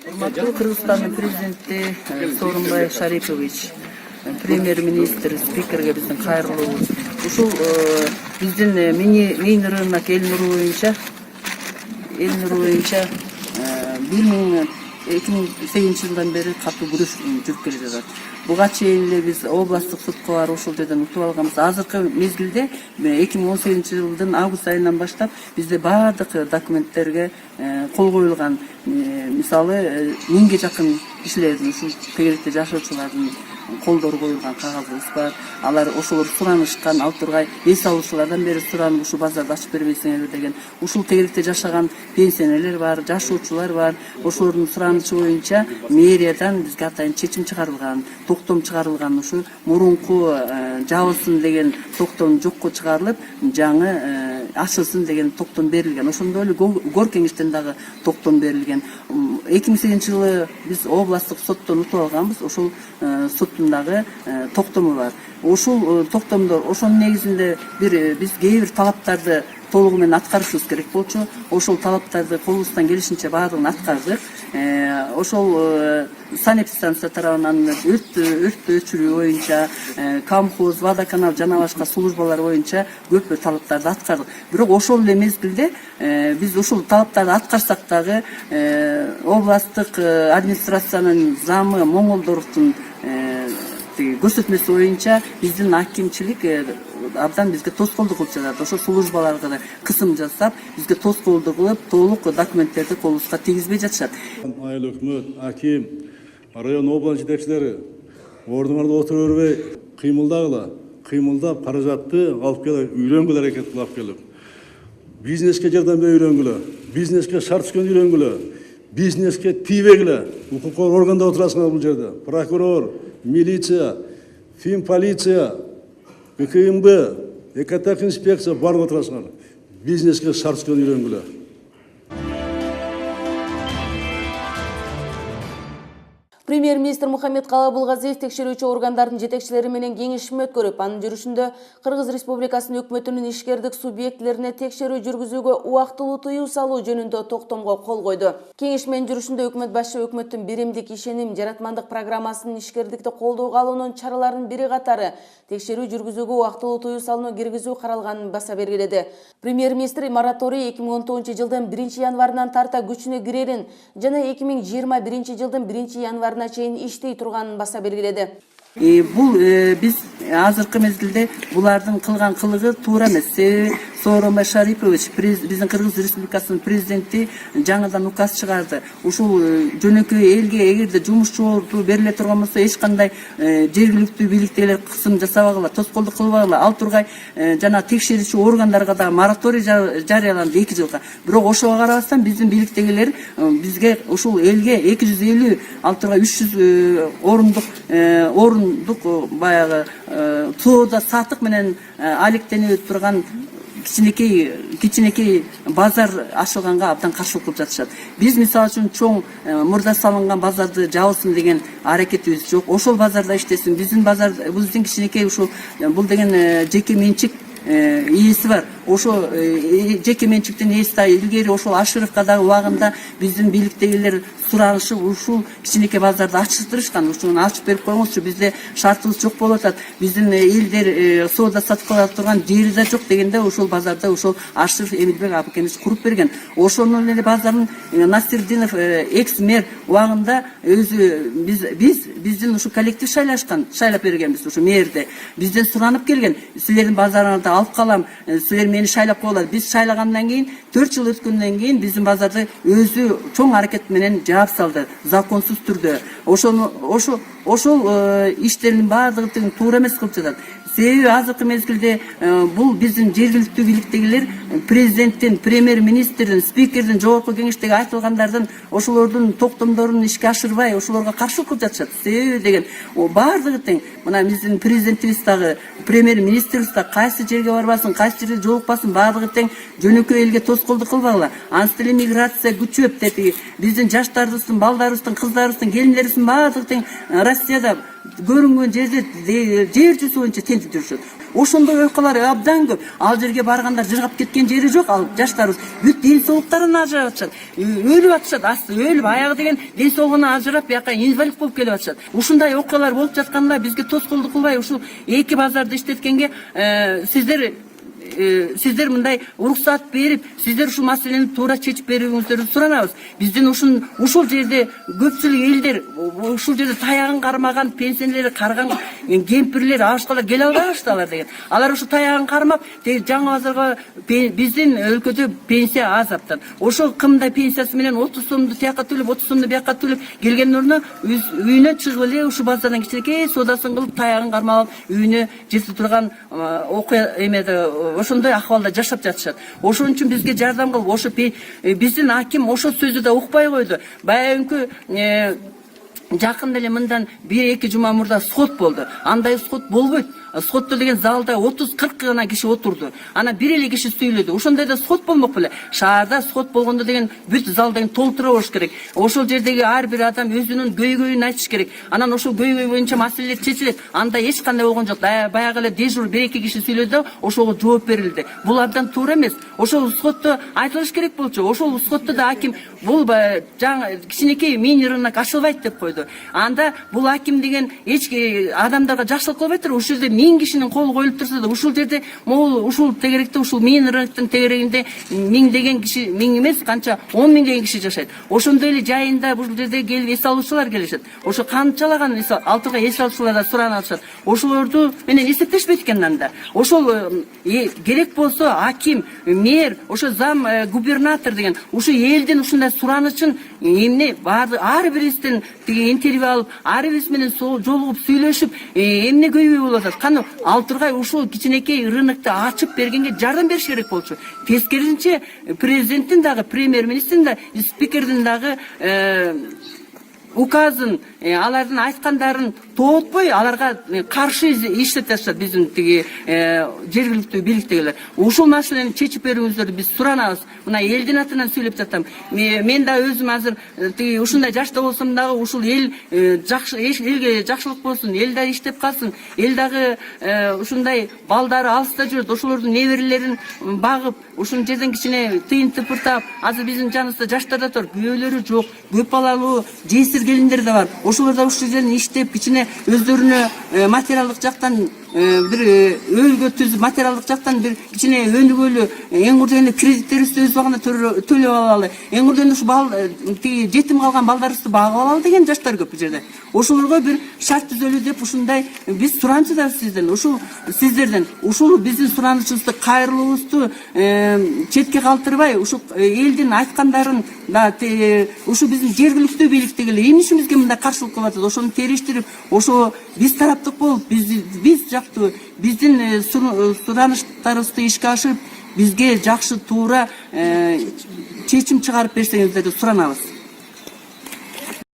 Урматтуу Кыргызстандын президенти Сооронбай Шарипович, премьер-министр, спикерге биздин кайрылуубуз. Ушул биздин Мейн рынок эл нуру боюнча 2008 жылдан бери катуу күрөш жүрүп келе жатат. Буга чейин эле биз областтык сотко барып ошол жерден утуп алганбыз. Азыркы мезгилде 2018 жылдын август айынан баштап бизде баардык документтерге кол коюлган. Мисалы 1000ге жакын кишилердин, ушул тегеректе жашоочулардын колдору коюлган кагазыбыз бар. Алар ошолор суранышкан, ал тургай эс алуучулардан бери суранып ушул базарды ачып бербейсиңерби деген. Ушул тегеректе жашаган пенсионерлер бар, жашоочулар бар. Ошолордун суранычы боюнча мэриядан бизге атайын чечим чыгарылган, токтом чыгарылган. Ушу мурунку жабылсын деген токтом жокко чыгарылып, жаңы ачылсын деген токтом берилген. Ошондой эле Гор кеңештен дагы токтом берилген. 2008 жылы биз областтык соттон утуп алганбыз. Ошол соттун дагы токтому бар. Ушул токтомдор, ошонун негизинде биз кээ бир талаптарды толугу менен аткарышыбыз керек болчу. Ошол талаптарды колубуздан келишинче баардыгын аткардык. Ошол санэпидстанция тарабынан өрт өчүрүү боюнча, камхоз, водоканал жана башка службалар боюнча көп талаптарды аткардык. Бирок ошол эле мезгилде биз ушул талаптарды аткарсак дагы областтык администрациянын замы Моңолдоровдун көрсөтмөсү боюнча биздин акимчилик абдан бизге тоскоолдук кылып жатат. Ошол службаларга да кысым жасап, бизге тоскоолдук кылып, толук документтерди колубузга тийгизбей жатышат. Айыл өкмөт, аким, район область жетекчилери ордуңарда отура бербей кыймылдагыла, кыймылдап каражатты алып келип, үйлөнгүлө аракет кылып келип. Бизнеске жардам берип үйрөнгүлө, бизнеске шарт түзгөндү үйрөнгүлө, бизнеске тийбегиле. Укук органда отурасыңар бул жерде. Прокурор, милиция, финполиция, БКМБ, экотех инспекция барлығы отырасыңар. Бизнеске шарт түзгөндү үйрөнгүлө. Премьер-министр Мухаммед Калабулгазиев текшерүүчү органдардын жетекчилери менен кеңешме өткөрүп, анын жүрүшүндө Кыргыз Республикасынын өкмөтүнүн ишкердик субъектилерине текшерүү жүргүзүүгө убактылуу тыюу салуу жөнүндө токтомго кол койду. Кеңешменин жүрүшүндө өкмөт башы өкмөттүн биримдик ишеним жаратмандык программасынын ишкердикти колдоого алуунун чараларынын бири катары текшерүү жүргүзүүгө убактылуу тыюу салууну киргизүү каралганын баса бергиледи. Премьер-министр мораторий 2019 жылдын 1 январынан тарта күчүнө кирерин жана 2021 жылдын 1 январына чейин иштей турганын баса белгиледи. Бул биз азыркы мезгилде булардын кылган кылыгы туура эмес. Сооронбай Шарипович биздин Кыргыз Республикасынын президенти жаңыдан указ чыгарды. Ушул жөнөкөй элге эгерде жумушчу бериле турган болсо эч кандай жергиликтүү бийликтегилер кысым жасабагыла, тоскоолдук кылбагыла. Ал тургай жана текшерүүчү органдарга да мораторий жарыяланды 2 жылга. Бирок ошого карабастан биздин бийликтегилер бизге ушул элге 250, ал тургай 300 орундук баягы соода сатык менен алектенип турган кичинекей базар ачылганга абдан каршылык кылып жатышат. Биз мисалы үчүн чоң мурда салынган базарды жабылсын деген аракетибиз жок. Ошол базарда иштесин. Биздин базар, биздин кичинекей ушул бул деген жеке менчик ээси бар. Ошо жеке менчиктин ээси да илгери ошол Ашыровкадагы убагында биздин бийликтегилер суранышып ушул кичинекей базарды ачыштырышкан. Ушуну ачып берип коюңузчу, бизде шартыбыз жок болуп атат. Биздин элдер соода сатып кыла турган жери да жок дегенде ошол базарда ошол Ашыров Эмилбек Абыкенович куруп берген. Ошонун эле базарын Насирдинов экс-мэр убагында өзү биздин ушу коллектив шайлап бергенбиз ушу мэрде. Бизден суранып келген, силердин базарыңарды алып калам, силер мени шайлап коелар. Биз шайлагандан кийин 4 жыл өткөндөн кийин биздин базарды өзү чоң аракет менен жаап салды, законсуз түрдө. Ошол иштердин баардыгын туура эмес кылып жатат. Себеби азыркы мезгилде бул биздин жергиликтүү бийликтегилер президенттин, премьер-министрдин, спикердин, жогорку кеңештеги айтылгандардын ошолордун токтомдорун ишке ашырбай, ошолорго каршылык кылып жатышат. Себеби деген баардыгы тең. Мына биздин президентибиз дагы, премьер-министрибиз да кайсы жерге барбасын, кайсы жерде жолукпасын, баардыгы тең жөнөкөй элге тоскоолдук кылбагыла. Анысы эле миграция күчөп, биздин жаштарыбыздын, балдарыбыздын, кыздарыбыздын, келиндерибиздин баардыгы тең Россияда көрүнгөн жерде жер жүзү боюнча тентип жүрүшөт. Ошондой окуялар абдан көп. Ал жерге баргандар жыргап кеткен жери жок. Ал жаштарыбыз бүт ден соолуктарынан ажырап атышат. Өлүп атышат, өлүп аягы деген ден соолугунан ажырап, бияка инвалид болуп келип атышат. Ушундай окуялар болуп жатканда бизге тоскоолдук кылбай, ушул эки базарды иштеткенге сиздер мындай уруксат берип, сиздер ушул маселени туура чечип берүүңүздөрдү суранабыз. Биздин ушул жерде көпчүлүк элдер, ушул жерде таягын кармаган пенсионерлер, карган кемпирлер, абышкалар келе албаштылар деген. Алар ушу таягын кармап, жаңы базарга биздин өлкөдө пенсия аз аптан. Ошол кымдай пенсиясы менен 30 сомду тияка төлөп, 30 сомду бияка төлөп келгендин ордуна үйүнө чыгып эле ушу базардан кичинекей соодасын кылып, таягын кармап, үйүнө жете турган окуя эмеде ошондой акыбалда жашап жатышат. Ошон үчүн бизге жардам кылып, ошо биздин аким ошол сөздү да укпай койду. Баягы жакында эле мындан 1-2 жума мурда сот болду. Андай сот болбойт. Сотто деген залда 30-40 гана киши отурду. Ана бир эле киши сүйлөдү. Ошондойда сот болмок беле. Шаарда сот болгондо деген бүт залдан толтура болуш керек. Ошол жердеги ар бир адам өзүнүн көйгөйүн айтыш керек. Анан ошол көйгөй боюнча маселелер чечилет. Анда эч кандай болгон жок. Баягы эле дежур 1-2 киши сүйлөдү да, ошого жооп берилди. Бул абдан туура эмес. Ошол сотто айтылыш керек болчу. Ошол сотто да аким бул жаңы кичинекей мини рынок ачылбайт деп койду. Анда бул аким деген эч адамдарга жакшылык кылбай туруп, ушул жерде 1000 кишинин колу коюлуп турса да, ушул жерде могул ушул тегеректе, ушул мини рыноктун тегерегинде 1000 деген киши, 1000 эмес, канча 10 000 деген киши жашайт. Ошондой эле жайында бул жерде келип эс алуучулар келишет. Ошо канчалаган алтыга эс алуучулар сурана алышат. Ошолорду менен эсептешпейт экен анда. Ошол керек болсо аким, мэр, ошо зам губернатор деген ушу элдин ушундай суранычын эмне баары ар бирибизден интервью алып, ар бирибиз менен жолугуп сүйлөшүп, эмне көйгөй болуп атат. Каны Алтыргай ушул кичинекей рынокту ачып бергенге жардам бериш керек болчу. Тескерисинче президенттин дагы, премьер-министрдин да, спикердин дагы указын, алардын айткандарын тоотпой, аларга каршы иштеп жатышат биздин жергиликтүү бийликтегилер. Ушул маселени чечип берүүңүздөрдү биз суранабыз. Мына элдин атынан сүйлөп жатам. Мен да өзүм азыр ушундай жашта болсом дагы ушул эл элге жакшылык болсун, эл да иштеп калсын, эл дагы ушундай балдары алыста жүрөт, ошолордун неберелерин багып, ушул жерден кичине тыйын тыпыртап, азыр биздин жаныбызда жаштар да бар, күйөөлөрү жок, көп балалуу жесир келиндер да бар. Ошолор да ушул жерден иштеп, кичине өздөрүнө материалдык жактан бир өйгө түзүп, материалдык жактан бир кичине өнүгөлү, эң урден кредиттерибизди өз убагында төлөп алалы, эң урден ушул жетим калган балдарыбызды багып алалы деген жаштар көп бул жерде. Ошолорго бир шарт түзөлү деп ушундай биз суранчыбыз сизден, ушул сиздерден, ушул биздин суранычыбызды, кайрылуубузду четке калтырбай, ушул элдин айткандарын да ушул биздин жергиликтүү бийликтегилер эмне үчүн бизге мындай каршылык кылып атат, ошону териштирип, ошо биз тараптык болуп, биз жактуу биздин суранычтарыбызды ишке ашырып, бизге жакшы туура чечим чыгарып берсеңиздерди суранабыз.